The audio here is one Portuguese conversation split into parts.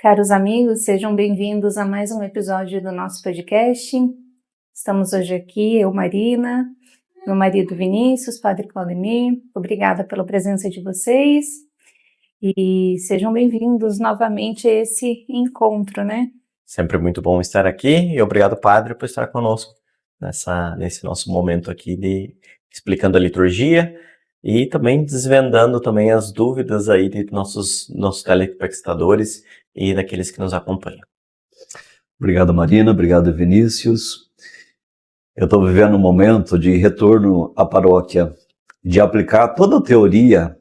Caros amigos, sejam bem-vindos a mais um episódio do nosso podcast. Estamos hoje aqui, eu, Marina, meu marido Vinícius, Padre Claudemir. Obrigada pela presença de vocês e sejam bem-vindos novamente a esse encontro, né? Sempre muito bom estar aqui e obrigado, Padre, por estar conosco nesse nosso momento aqui de explicando a liturgia e também desvendando também as dúvidas aí de nossos telespectadores e daqueles que nos acompanham. Obrigado, Marina. Obrigado, Vinícius. Eu estou vivendo um momento de retorno à paróquia, de aplicar toda a teoria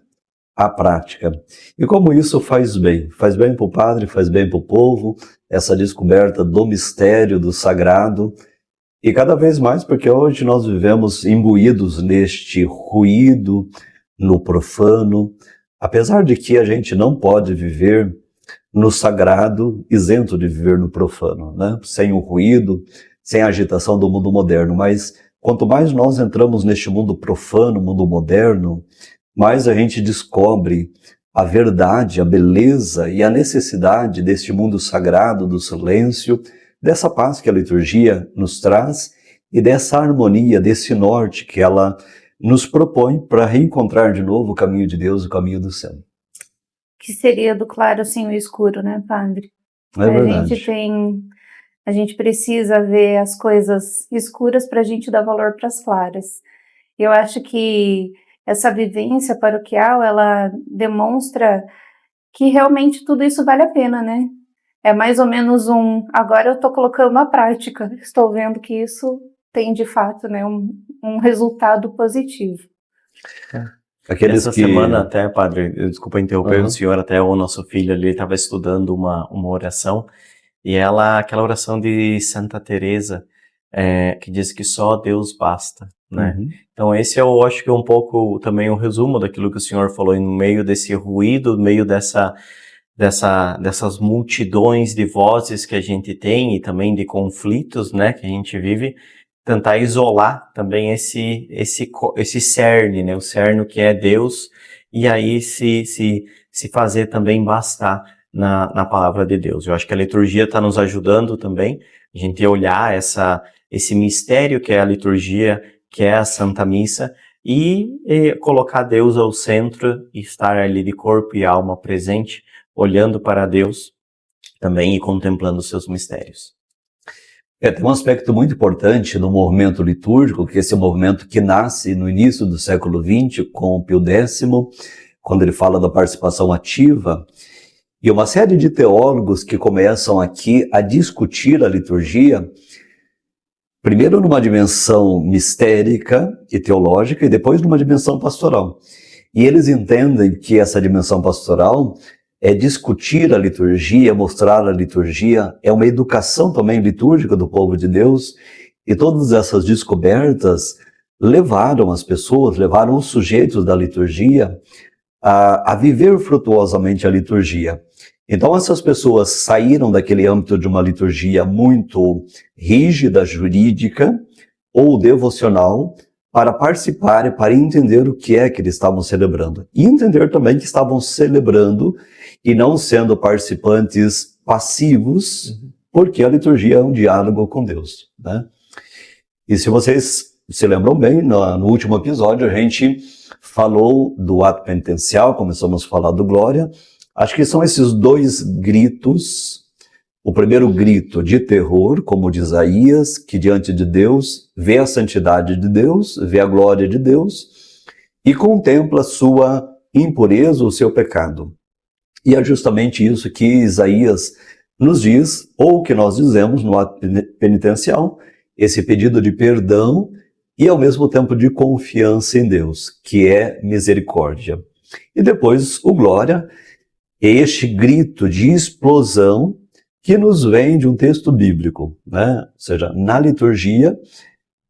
à prática. E como isso faz bem para o padre, faz bem para o povo, essa descoberta do mistério, do sagrado. E cada vez mais, porque hoje nós vivemos imbuídos neste ruído, no profano, apesar de que a gente não pode viver no sagrado, isento de viver no profano, né? Sem o ruído, sem a agitação do mundo moderno. Mas quanto mais nós entramos neste mundo profano, mundo moderno, mais a gente descobre a verdade, a beleza e a necessidade deste mundo sagrado, do silêncio, dessa paz que a liturgia nos traz e dessa harmonia, desse norte que ela nos propõe para reencontrar de novo o caminho de Deus, o caminho do céu. Que seria do claro sem o escuro, né, Padre? É verdade. A gente precisa ver as coisas escuras para a gente dar valor para as claras. Eu acho que essa vivência paroquial, ela demonstra que realmente tudo isso vale a pena, né? É mais ou menos agora eu estou colocando na prática, estou vendo que isso tem de fato, né, um resultado positivo. Essa semana até, Padre, desculpa interromper o senhor, até o nosso filho ali estava estudando uma oração, e aquela oração de Santa Teresa, que diz que só Deus basta, né? Então esse eu acho que é um pouco também um resumo daquilo que o senhor falou, no meio desse ruído, no meio dessas multidões de vozes que a gente tem e também de conflitos, né, que a gente vive, tentar isolar também esse cerne, né, o cerne que é Deus, e aí se fazer também bastar na palavra de Deus. Eu acho que a liturgia está nos ajudando também, a gente olhar esse mistério que é a liturgia, que é a Santa Missa, e colocar Deus ao centro, e estar ali de corpo e alma presente, olhando para Deus também e contemplando os seus mistérios. Tem um aspecto muito importante no movimento litúrgico, que esse movimento que nasce no início do século XX, com Pio X, quando ele fala da participação ativa, e uma série de teólogos que começam aqui a discutir a liturgia, primeiro numa dimensão mistérica e teológica, e depois numa dimensão pastoral. E eles entendem que essa dimensão pastoral é discutir a liturgia, mostrar a liturgia, é uma educação também litúrgica do povo de Deus, e todas essas descobertas levaram as pessoas, levaram os sujeitos da liturgia a viver frutuosamente a liturgia. Então essas pessoas saíram daquele âmbito de uma liturgia muito rígida, jurídica ou devocional, para participar e para entender o que é que eles estavam celebrando. E entender também que estavam celebrando e não sendo participantes passivos, porque a liturgia é um diálogo com Deus, né? E se vocês se lembram bem, no último episódio a gente falou do ato penitencial, começamos a falar do Glória. Acho que são esses dois gritos. O primeiro grito de terror, como de Isaías, que diante de Deus vê a santidade de Deus, vê a glória de Deus e contempla a sua impureza, o seu pecado. E é justamente isso que Isaías nos diz, ou que nós dizemos no ato penitencial, esse pedido de perdão e ao mesmo tempo de confiança em Deus, que é misericórdia. E depois o Glória, este grito de explosão que nos vem de um texto bíblico, né? Ou seja, na liturgia,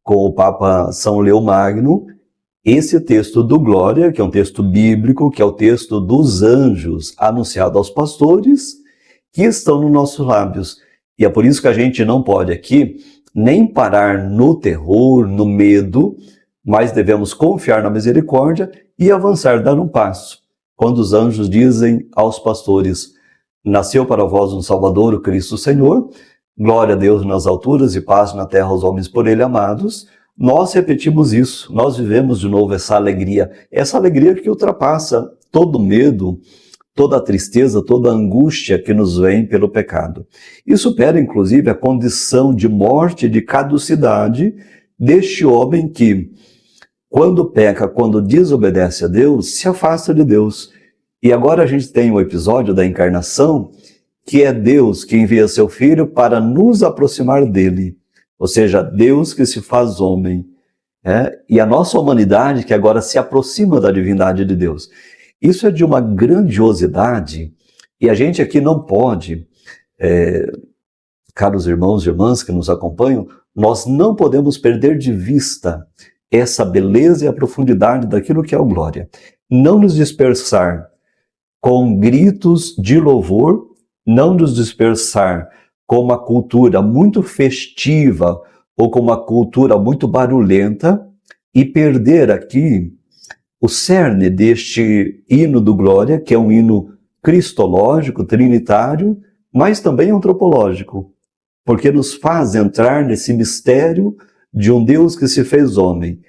com o Papa São Leão Magno, esse texto do Glória, que é um texto bíblico, que é o texto dos anjos anunciado aos pastores, que estão nos nossos lábios. E é por isso que a gente não pode aqui nem parar no terror, no medo, mas devemos confiar na misericórdia e avançar, dar um passo. Quando os anjos dizem aos pastores: nasceu para vós um Salvador, o Cristo Senhor, glória a Deus nas alturas e paz na terra aos homens por ele amados. Nós repetimos isso, nós vivemos de novo essa alegria que ultrapassa todo medo, toda a tristeza, toda a angústia que nos vem pelo pecado. E supera, inclusive, a condição de morte, de caducidade deste homem que, quando peca, quando desobedece a Deus, se afasta de Deus. E agora a gente tem o episódio da encarnação, que é Deus que envia seu Filho para nos aproximar dele. Ou seja, Deus que se faz homem. E a nossa humanidade que agora se aproxima da divindade de Deus. Isso é de uma grandiosidade, e a gente aqui não pode, caros irmãos e irmãs que nos acompanham, nós não podemos perder de vista essa beleza e a profundidade daquilo que é o Glória. Não nos dispersar com gritos de louvor, não nos dispersar com uma cultura muito festiva ou com uma cultura muito barulhenta e perder aqui o cerne deste hino do Glória, que é um hino cristológico, trinitário, mas também antropológico, porque nos faz entrar nesse mistério de um Deus que se fez homem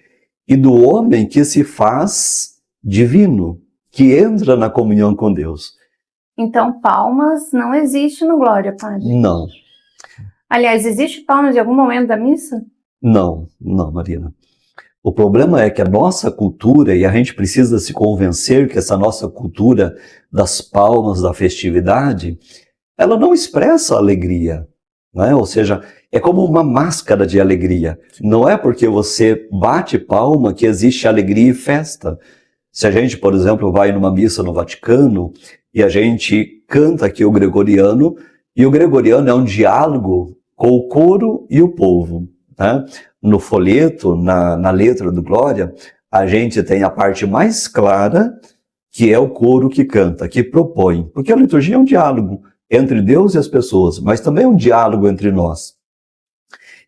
e do homem que se faz divino, que entra na comunhão com Deus. Então, palmas não existe no Glória, padre? Não. Aliás, existe palmas em algum momento da missa? Não, Marina. O problema é que a nossa cultura, e a gente precisa se convencer que essa nossa cultura das palmas, da festividade, ela não expressa alegria, né? Ou seja, é como uma máscara de alegria. Não é porque você bate palma que existe alegria e festa. Se a gente, por exemplo, vai numa missa no Vaticano e a gente canta aqui o gregoriano, e o gregoriano é um diálogo com o coro e o povo, né? No folheto, na letra do Glória, a gente tem a parte mais clara, que é o coro que canta, que propõe. Porque a liturgia é um diálogo entre Deus e as pessoas, mas também é um diálogo entre nós.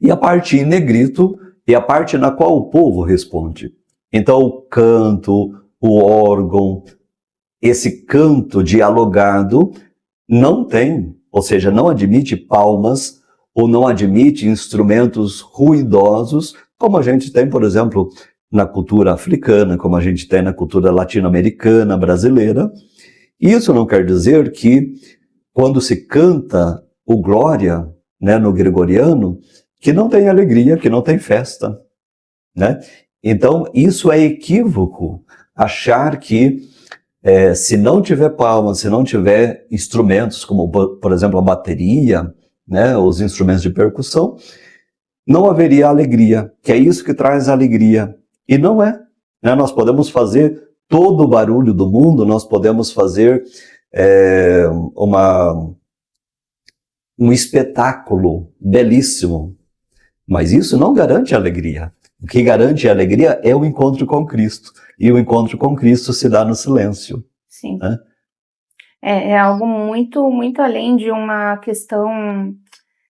E a parte em negrito é a parte na qual o povo responde. Então o canto, o órgão, esse canto dialogado não tem, ou seja, não admite palmas, ou não admite instrumentos ruidosos, como a gente tem, por exemplo, na cultura africana, como a gente tem na cultura latino-americana, brasileira. Isso não quer dizer que, quando se canta o Glória, né, no gregoriano, que não tem alegria, que não tem festa, né? Então, isso é equívoco, achar que se não tiver palmas, se não tiver instrumentos, como, por exemplo, a bateria, né, os instrumentos de percussão, não haveria alegria, que é isso que traz alegria. E não é. Né? Nós podemos fazer todo o barulho do mundo, nós podemos fazer um espetáculo belíssimo, mas isso não garante alegria. O que garante a alegria é o encontro com Cristo, e o encontro com Cristo se dá no silêncio. Sim. Né? É algo muito, muito além de uma questão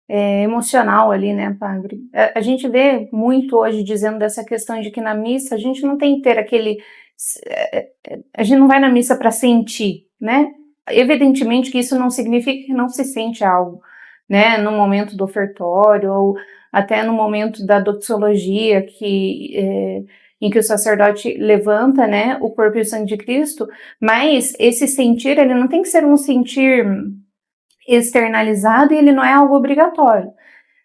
emocional ali, né, padre? A gente vê muito hoje dizendo dessa questão de que na missa a gente não tem que ter aquele... A gente não vai na missa para sentir, né? Evidentemente que isso não significa que não se sente algo, né? No momento do ofertório ou até no momento da doxologia, em que o sacerdote levanta, né, o corpo e o sangue de Cristo, mas esse sentir, ele não tem que ser um sentir externalizado e ele não é algo obrigatório.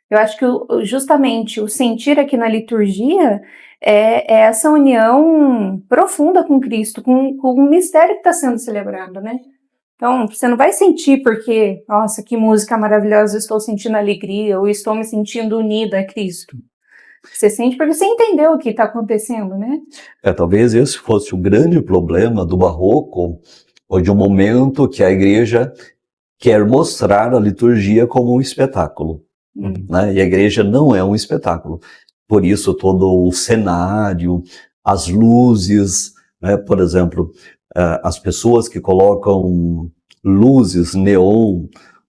Eu acho que justamente o sentir aqui na liturgia é essa união profunda com Cristo, com o mistério que está sendo celebrado, né? Então, você não vai sentir porque, nossa, que música maravilhosa, eu estou sentindo alegria, ou estou me sentindo unida a Cristo. Você sente porque você entendeu o que está acontecendo, né? Talvez esse fosse o grande problema do Barroco, ou de um momento que a igreja quer mostrar a liturgia como um espetáculo. Né? E a igreja não é um espetáculo. Por isso, todo o cenário, as luzes, né? Por exemplo, as pessoas que colocam luzes, neon,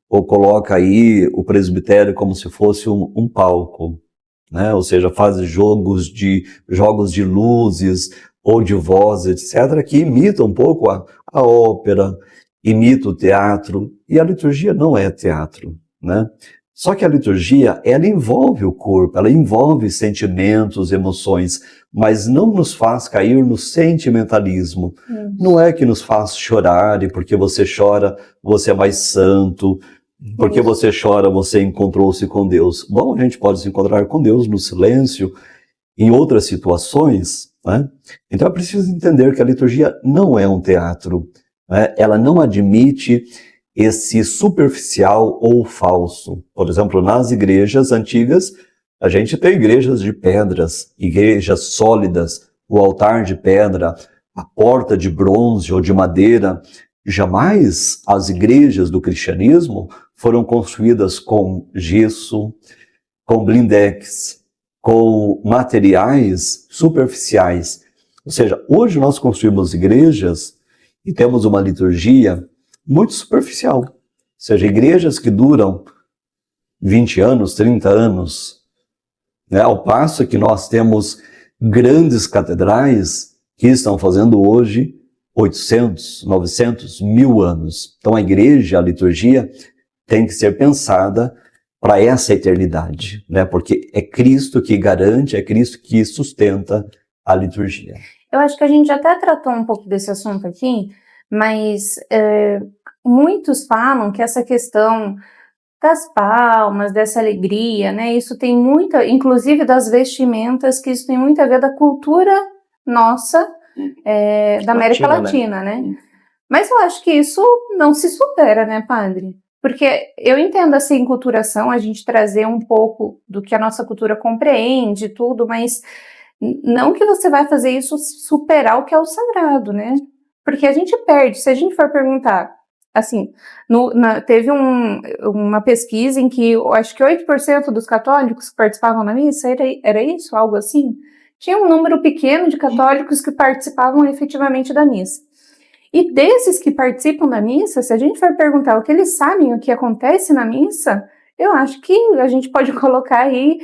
ou coloca aí o presbitério como se fosse um palco, né? Ou seja, faz jogos de luzes ou de voz, etc., que imitam um pouco a ópera, imita o teatro, e a liturgia não é teatro, né? Só que a liturgia, ela envolve o corpo, ela envolve sentimentos, emoções, mas não nos faz cair no sentimentalismo. Não é que nos faz chorar, e porque você chora, você é mais santo, porque você chora, você encontrou-se com Deus. Bom, a gente pode se encontrar com Deus no silêncio, em outras situações, né? Então é preciso entender que a liturgia não é um teatro, né? Ela não admite esse superficial ou falso. Por exemplo, nas igrejas antigas, a gente tem igrejas de pedras, igrejas sólidas, o altar de pedra, a porta de bronze ou de madeira. Jamais as igrejas do cristianismo foram construídas com gesso, com blindex, com materiais superficiais. Ou seja, hoje nós construímos igrejas e temos uma liturgia muito superficial. Ou seja, igrejas que duram 20 anos, 30 anos, né? Ao passo que nós temos grandes catedrais que estão fazendo hoje 800, 900, 1000 anos. Então a igreja, a liturgia, tem que ser pensada para essa eternidade, né? Porque é Cristo que garante, é Cristo que sustenta a liturgia. Eu acho que a gente já até tratou um pouco desse assunto aqui, mas muitos falam que essa questão das palmas, dessa alegria, né? Isso tem muita, inclusive das vestimentas, que isso tem muito a ver da cultura nossa, da América Latina, né? Mas eu acho que isso não se supera, né, padre? Porque eu entendo essa enculturação, a gente trazer um pouco do que a nossa cultura compreende, tudo, mas não que você vai fazer isso superar o que é o sagrado, né? Porque a gente perde, se a gente for perguntar, assim, teve uma pesquisa em que eu acho que 8% dos católicos que participavam da missa, era isso? Algo assim? Tinha um número pequeno de católicos que participavam efetivamente da missa. E desses que participam da missa, se a gente for perguntar o que eles sabem, o que acontece na missa, eu acho que a gente pode colocar aí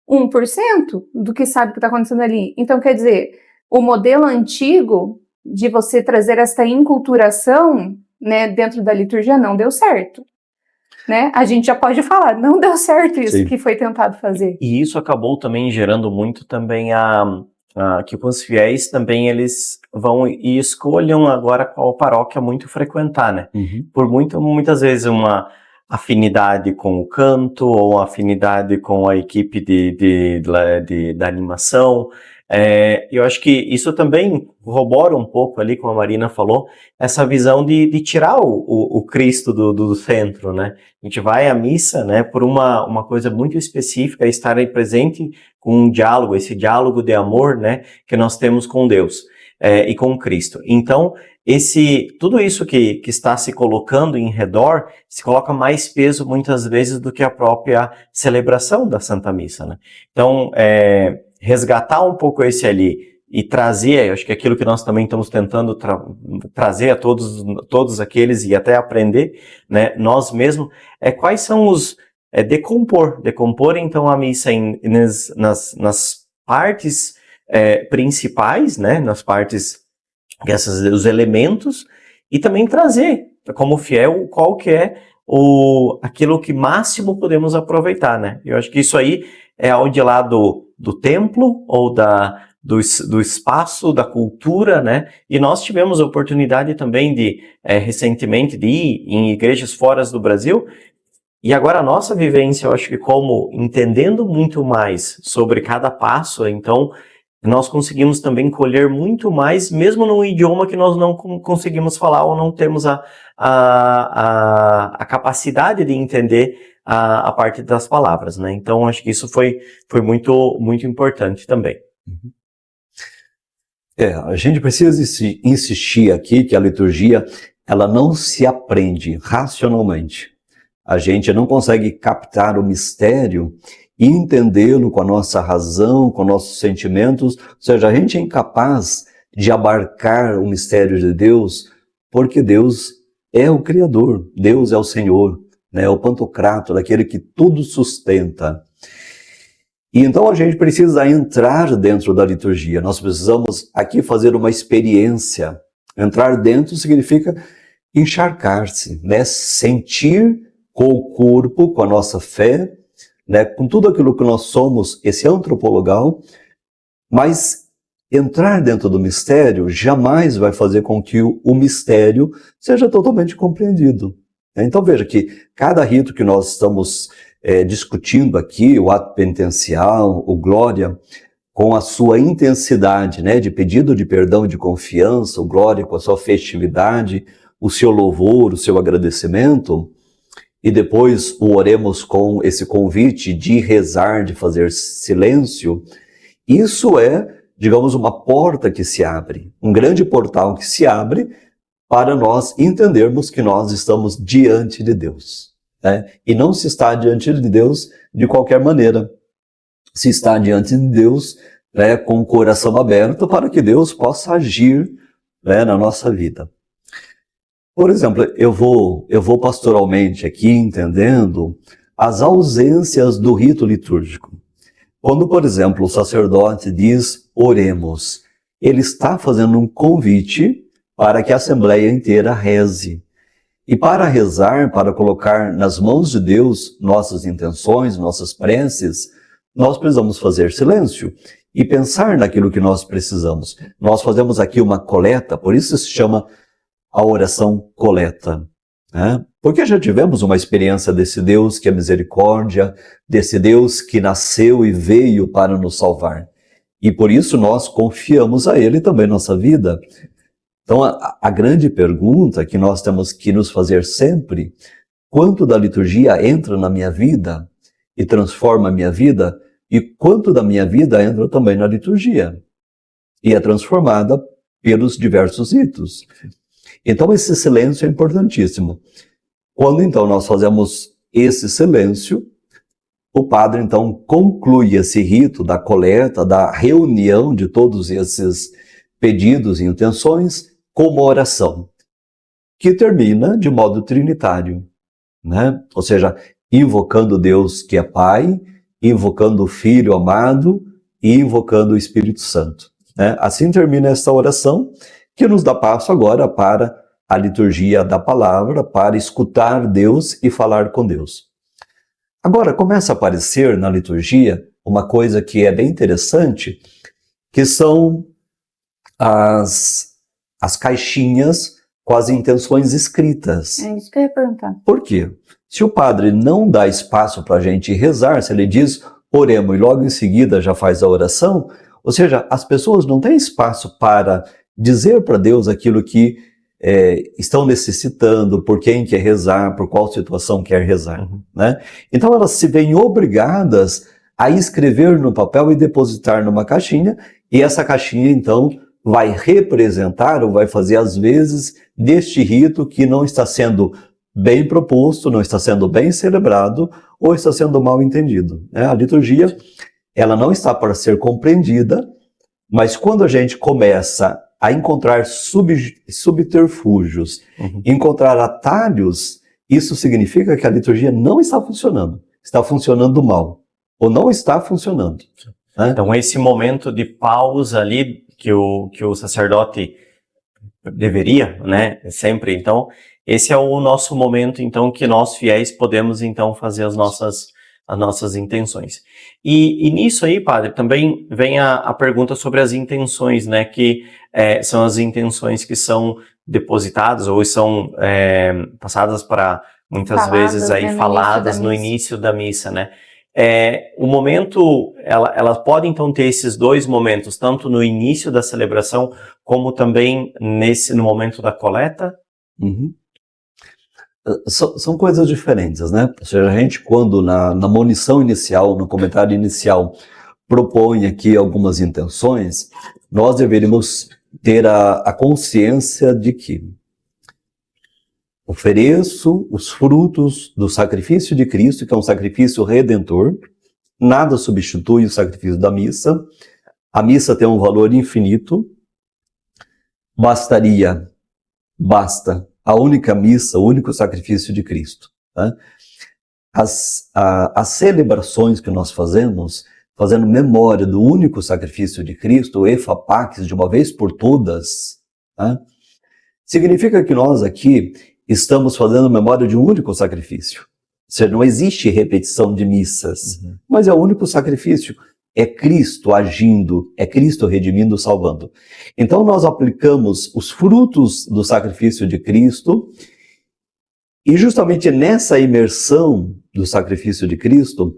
1% do que sabe o que está acontecendo ali. Então, quer dizer, o modelo antigo de você trazer esta enculturação, né, dentro da liturgia não deu certo, né? A gente já pode falar, não deu certo isso. Sim. Que foi tentado fazer. E isso acabou também gerando muito também que os fiéis também eles vão e escolham agora qual paróquia muito frequentar, né? Por muitas vezes uma afinidade com o canto ou afinidade com a equipe da animação. Eu acho que isso também corrobora um pouco ali, como a Marina falou, essa visão de tirar o Cristo do centro, né? A gente vai à missa, né, por uma coisa muito específica, estar aí presente com um diálogo, esse diálogo de amor, né, que nós temos com Deus e com Cristo. Então, tudo isso que está se colocando em redor, se coloca mais peso muitas vezes do que a própria celebração da Santa Missa, né? Então, resgatar um pouco esse ali e trazer, acho que aquilo que nós também estamos tentando trazer a todos aqueles e até aprender, né, nós mesmos, quais são decompor então a missa nas partes principais, né, nas partes, os elementos, e também trazer como fiel qual que é aquilo que máximo podemos aproveitar, né? Eu acho que isso aí é ao de lá do templo ou do espaço, da cultura, né? E nós tivemos a oportunidade também recentemente de ir em igrejas fora do Brasil, e agora a nossa vivência, eu acho que como entendendo muito mais sobre cada passo, então nós conseguimos também colher muito mais, mesmo num idioma que nós não conseguimos falar ou não temos a capacidade de entender a parte das palavras, né? Então, acho que isso foi muito, muito importante também. A gente precisa insistir aqui que a liturgia, ela não se aprende racionalmente. A gente não consegue captar o mistério e entendê-lo com a nossa razão, com nossos sentimentos. Ou seja, a gente é incapaz de abarcar o mistério de Deus, porque Deus é o Criador, Deus é o Senhor, né? O Pantocrator, aquele que tudo sustenta. E então a gente precisa entrar dentro da liturgia. Nós precisamos aqui fazer uma experiência. Entrar dentro significa encharcar-se, né? Sentir com o corpo, com a nossa fé, né? Com tudo aquilo que nós somos, esse antropologal, mas entrar dentro do mistério jamais vai fazer com que o mistério seja totalmente compreendido. Então veja que cada rito que nós estamos discutindo aqui, o ato penitencial, o glória, com a sua intensidade, né, de pedido de perdão e de confiança, o glória com a sua festividade, o seu louvor, o seu agradecimento, e depois o oremos com esse convite de rezar, de fazer silêncio, isso é, digamos, uma porta que se abre, um grande portal que se abre para nós entendermos que nós estamos diante de Deus, né? E não se está diante de Deus de qualquer maneira. Se está diante de Deus, né, com o coração aberto para que Deus possa agir, né, na nossa vida. Por exemplo, eu vou pastoralmente aqui entendendo as ausências do rito litúrgico. Quando, por exemplo, o sacerdote diz oremos, ele está fazendo um convite para que a Assembleia inteira reze. E para rezar, para colocar nas mãos de Deus nossas intenções, nossas preces, nós precisamos fazer silêncio e pensar naquilo que nós precisamos. Nós fazemos aqui uma coleta, por isso se chama a oração coleta, né? Porque já tivemos uma experiência desse Deus que é misericórdia, desse Deus que nasceu e veio para nos salvar. E por isso nós confiamos a Ele também nossa vida. Então a grande pergunta que nós temos que nos fazer sempre, quanto da liturgia entra na minha vida e transforma a minha vida, e quanto da minha vida entra também na liturgia e é transformada pelos diversos ritos. Então esse silêncio é importantíssimo. Quando então nós fazemos esse silêncio, o padre então conclui esse rito da coleta, da reunião de todos esses pedidos e intenções com uma oração, que termina de modo trinitário, né? Ou seja, invocando Deus que é Pai, invocando o Filho amado e invocando o Espírito Santo, né? Assim termina esta oração, que nos dá passo agora para a liturgia da palavra, para escutar Deus e falar com Deus. Agora começa a aparecer na liturgia uma coisa que é bem interessante, que são as caixinhas com as intenções escritas. É isso que eu ia perguntar. Por quê? Se o padre não dá espaço para a gente rezar, se ele diz oremos e logo em seguida já faz a oração, ou seja, as pessoas não têm espaço para dizer para Deus aquilo que estão necessitando, por quem quer rezar, por qual situação quer rezar, né? Então elas se veem obrigadas a escrever no papel e depositar numa caixinha, e essa caixinha então vai representar ou vai fazer às vezes deste rito que não está sendo bem proposto, não está sendo bem celebrado ou está sendo mal entendido, né? A liturgia, ela não está para ser compreendida, mas quando a gente começa a encontrar subterfúgios, encontrar atalhos, isso significa que a liturgia não está funcionando mal, ou não está funcionando, né? Então esse momento de pausa ali que o sacerdote deveria, né, sempre, então, esse é o nosso momento, então, que nós fiéis podemos, então, fazer as nossas intenções. E nisso aí, padre, também vem a pergunta sobre as intenções, né, que são as intenções que são depositadas ou são passadas para, muitas vezes, aí faladas no início da missa, né. O momento, ela pode então ter esses dois momentos, tanto no início da celebração, como também no momento da coleta? São coisas diferentes, né? Ou seja, a gente, quando na monição inicial, no comentário inicial, propõe aqui algumas intenções, nós deveríamos ter a consciência de que ofereço os frutos do sacrifício de Cristo, que é um sacrifício redentor, nada substitui o sacrifício da missa, a missa tem um valor infinito, basta a única missa, o único sacrifício de Cristo, né? As celebrações que nós fazemos, fazendo memória do único sacrifício de Cristo, o Efapax, de uma vez por todas, né? Significa que nós aqui estamos fazendo memória de um único sacrifício. Ou seja, não existe repetição de missas, mas é o único sacrifício. É Cristo agindo, é Cristo redimindo, salvando. Então nós aplicamos os frutos do sacrifício de Cristo e justamente nessa imersão do sacrifício de Cristo,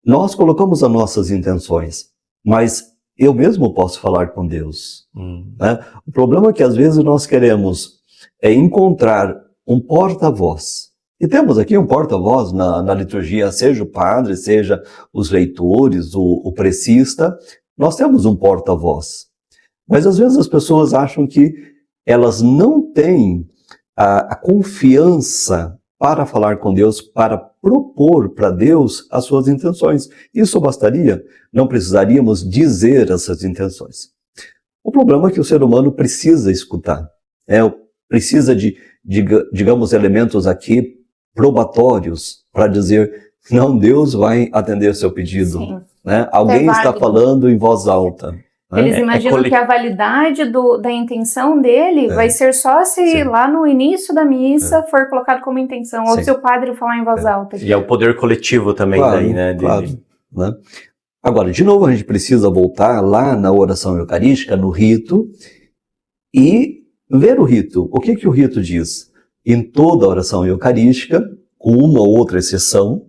nós colocamos as nossas intenções, mas eu mesmo posso falar com Deus. Né? O problema é que às vezes nós queremos encontrar um porta-voz. E temos aqui um porta-voz na liturgia, seja o padre, seja os leitores, o precista, nós temos um porta-voz. Mas às vezes as pessoas acham que elas não têm a confiança para falar com Deus, para propor para Deus as suas intenções. Isso bastaria, não precisaríamos dizer essas intenções. O problema é que o ser humano precisa escutar, precisa de, digamos, elementos aqui probatórios para dizer, não, Deus vai atender seu pedido. Né? Alguém está falando em voz alta. Né? Eles imaginam que a validade da intenção dele vai ser só se lá no início da missa for colocado como intenção, ou se o padre falar em voz alta. E é o poder coletivo também daí, né? Claro. Né? Agora, de novo, a gente precisa voltar lá na oração eucarística, no rito, e ver o rito. O que o rito diz? Em toda a oração eucarística, com uma ou outra exceção,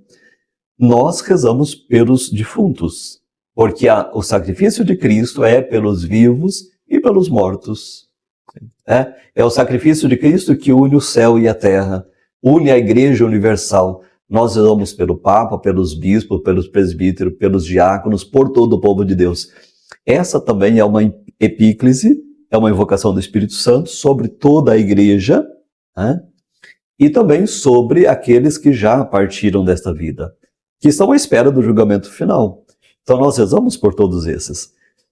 nós rezamos pelos defuntos, porque o sacrifício de Cristo é pelos vivos e pelos mortos. É o sacrifício de Cristo que une o céu e a terra, une a Igreja Universal. Nós rezamos pelo Papa, pelos bispos, pelos presbíteros, pelos diáconos, por todo o povo de Deus. Essa também é uma epíclise, é uma invocação do Espírito Santo sobre toda a Igreja, e também sobre aqueles que já partiram desta vida, que estão à espera do julgamento final. Então nós rezamos por todos esses.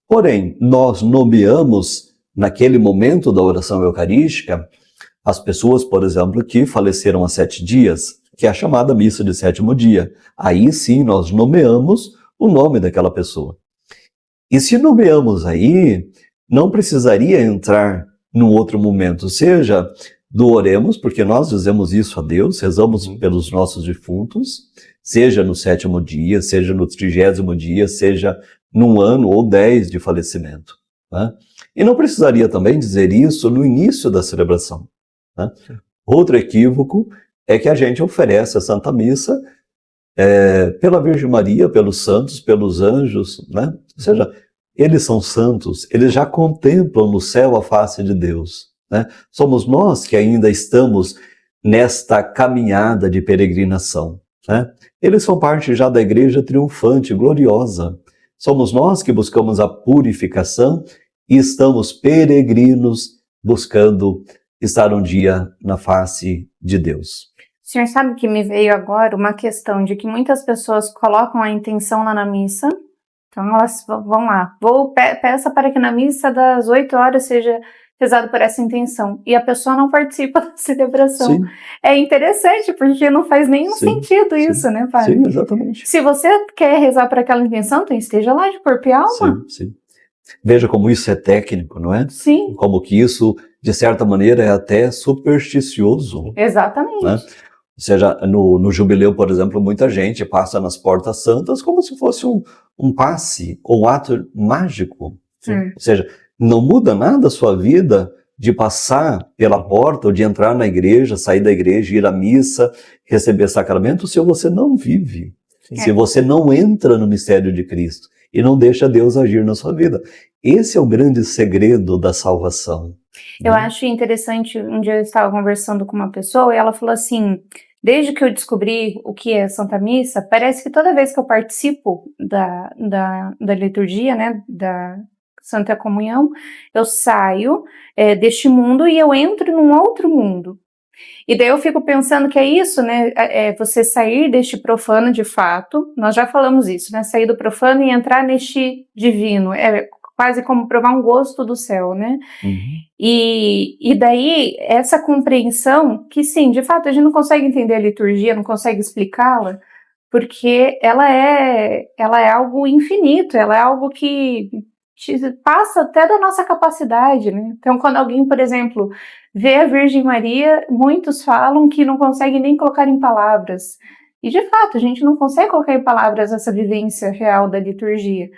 Porém, nós nomeamos, naquele momento da oração eucarística, as pessoas, por exemplo, que faleceram há 7 dias, que é a chamada missa de 7º dia. Aí sim nós nomeamos o nome daquela pessoa. E se nomeamos aí, não precisaria entrar num outro momento, seja do oremos, porque nós dizemos isso a Deus, rezamos pelos nossos defuntos, seja no 7º dia, seja no 30º dia, seja num ano ou 10 de falecimento. Né? E não precisaria também dizer isso no início da celebração. Né? Outro equívoco é que a gente oferece a Santa Missa pela Virgem Maria, pelos santos, pelos anjos, né? Ou seja, eles são santos, eles já contemplam no céu a face de Deus. Né? Somos nós que ainda estamos nesta caminhada de peregrinação. Né? Eles são parte já da igreja triunfante, gloriosa. Somos nós que buscamos a purificação e estamos peregrinos buscando estar um dia na face de Deus. O senhor sabe que me veio agora uma questão de que muitas pessoas colocam a intenção lá na missa, então elas vão lá, peça para que na missa das 8 horas seja rezado por essa intenção, e a pessoa não participa da celebração. Sim. É interessante, porque não faz nenhum sentido isso, né, padre? Sim, exatamente. Se você quer rezar por aquela intenção, então esteja lá de corpo e alma. Sim. Veja como isso é técnico, não é? Sim. Como que isso, de certa maneira, é até supersticioso. Exatamente. Né? Ou seja, no jubileu, por exemplo, muita gente passa nas portas santas como se fosse um passe, ou um ato mágico. Ou seja, não muda nada a sua vida de passar pela porta ou de entrar na igreja, sair da igreja, ir à missa, receber sacramento, se você não vive. Se você não entra no mistério de Cristo e não deixa Deus agir na sua vida. Esse é o grande segredo da salvação. Eu acho interessante, um dia eu estava conversando com uma pessoa e ela falou assim, desde que eu descobri o que é Santa Missa, parece que toda vez que eu participo da liturgia, né, da Santa Comunhão, eu saio deste mundo e eu entro num outro mundo. E daí eu fico pensando que é isso, né, você sair deste profano de fato, nós já falamos isso, né, sair do profano e entrar neste divino, é quase como provar um gosto do céu, né, e daí essa compreensão, que sim, de fato a gente não consegue entender a liturgia, não consegue explicá-la, porque ela é algo infinito, ela é algo que passa até da nossa capacidade, né? Então, quando alguém, por exemplo, vê a Virgem Maria, muitos falam que não conseguem nem colocar em palavras. E, de fato, a gente não consegue colocar em palavras essa vivência real da liturgia.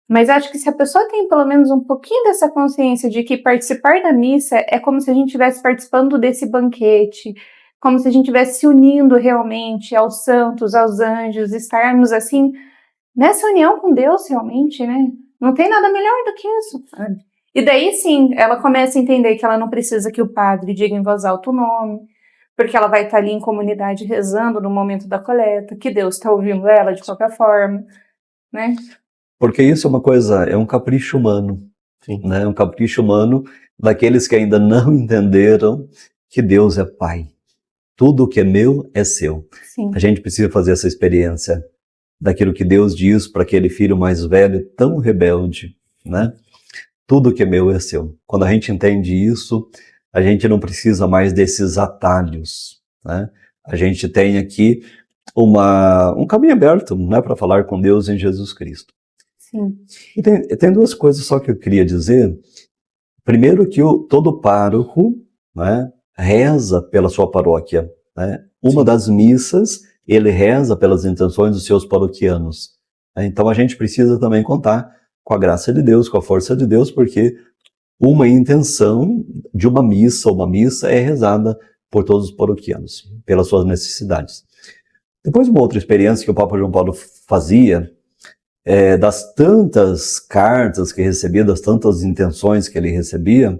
Mas acho que se a pessoa tem pelo menos um pouquinho dessa consciência de que participar da missa é como se a gente estivesse participando desse banquete, como se a gente estivesse se unindo realmente aos santos, aos anjos, estarmos assim, nessa união com Deus realmente, né? Não tem nada melhor do que isso. E daí sim, ela começa a entender que ela não precisa que o padre diga em voz alta o nome, porque ela vai estar ali em comunidade rezando no momento da coleta, que Deus está ouvindo ela de qualquer forma, né? Porque isso é uma coisa, é um capricho humano, né? Um capricho humano daqueles que ainda não entenderam que Deus é Pai. Tudo que é meu é seu. Sim. A gente precisa fazer essa experiência daquilo que Deus diz para aquele filho mais velho, tão rebelde, né? Tudo que é meu é seu. Quando a gente entende isso, a gente não precisa mais desses atalhos, né? A gente tem aqui um caminho aberto, né, para falar com Deus em Jesus Cristo. Sim. E tem duas coisas só que eu queria dizer. Primeiro que todo pároco, né, reza pela sua paróquia, né? Uma das missas, ele reza pelas intenções dos seus paroquianos. Então a gente precisa também contar com a graça de Deus, com a força de Deus, porque uma intenção de uma missa é rezada por todos os paroquianos, pelas suas necessidades. Depois, uma outra experiência que o Papa João Paulo fazia, das tantas cartas que recebia, das tantas intenções que ele recebia,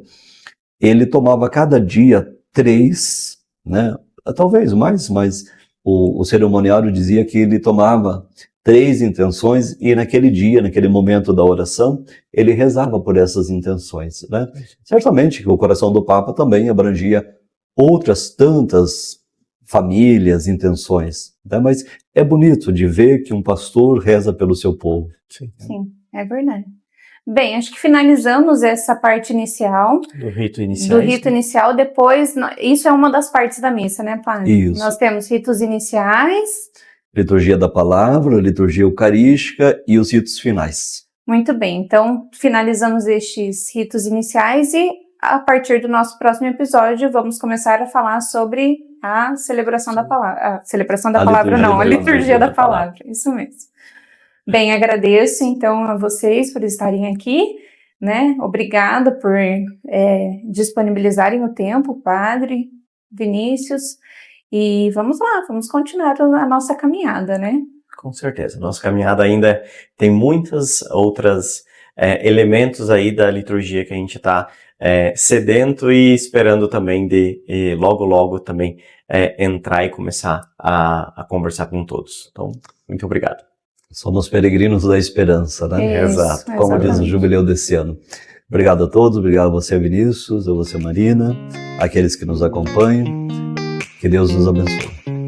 ele tomava cada dia 3, né? Talvez mais, mas o cerimoniário dizia que ele tomava 3 intenções e naquele dia, naquele momento da oração, ele rezava por essas intenções, né? Certamente que o coração do Papa também abrangia outras tantas famílias, intenções, né? Mas é bonito de ver que um pastor reza pelo seu povo. Sim, é verdade. Bem, acho que finalizamos essa parte inicial. Do rito inicial. Depois, isso é uma das partes da missa, né, padre? Isso. Nós temos ritos iniciais. Liturgia da palavra, liturgia eucarística e os ritos finais. Muito bem, então finalizamos estes ritos iniciais e a partir do nosso próximo episódio vamos começar a falar sobre a celebração da palavra. A celebração da palavra não, a liturgia da palavra. Isso mesmo. Bem, agradeço então a vocês por estarem aqui, né? Obrigada por disponibilizarem o tempo, Padre Vinícius. E vamos lá, vamos continuar a nossa caminhada, né? Com certeza. Nossa caminhada ainda tem muitas outras elementos aí da liturgia que a gente está sedento e esperando também de logo também entrar e começar a conversar com todos. Então, muito obrigado. Somos peregrinos da esperança, né? Isso, exato. Como diz o jubileu desse ano. Obrigado a todos, obrigado a você, Vinícius, a você, Marina, aqueles que nos acompanham. Que Deus nos abençoe.